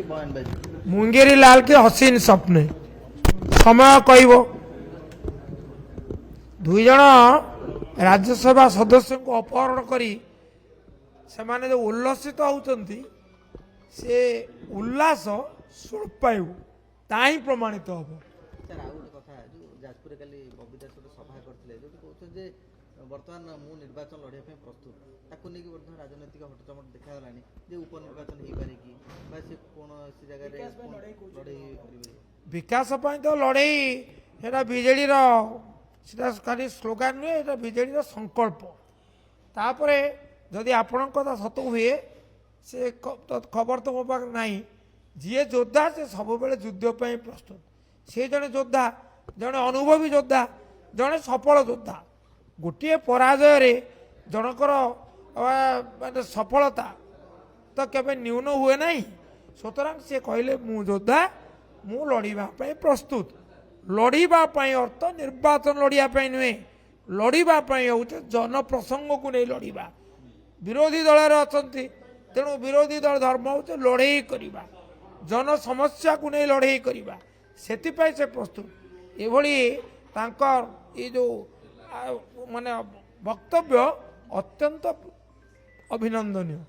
मुंगेरी लाल के हसीन सपने समय कहब दुई जन राज्यसभा सदस्य को अपहरण करी से माने जो उल्लसित होती से उल्लास स्वल्पायु ता ही प्रमाणित हम। बर्तमान मु निर्वाचन लड़िया प्रस्तुत ताकू नहीं राजनैतिक हटचमट देखा उपनिर्वाचन हो पारे कि कौन जगह लड़े विकास तो लड़े बीजेडी खाली स्लोगान नुहे बीजेडी संकल्प तापर जदि आपण कथा सत हुए से खबर तो मो पाखे ना जी योद्धा से सब युद्ध प्रस्तुत सी जड़े योद्धा जड़े अनुभवी योद्धा जड़े सफल योद्धा गोटे पराजय जनकर माने सफलता तो केबे न्यून हुए ना सुतरां से कहले मु योद्धा मु लड़ाई प्रस्तुत लड़ाई अर्थ निर्वाचन लड़ाई नुहे लड़ाई हूँ जन प्रसंग को नहीं लड़वा विरोधी दल अच्छा तेणु विरोधी दल धर्म हूँ लड़ाई करवा जन समस्या को नहीं लड़ाई करवा से प्रस्तुत ये जो माने वक्तव्य अत्यंत अभिनंदनीय।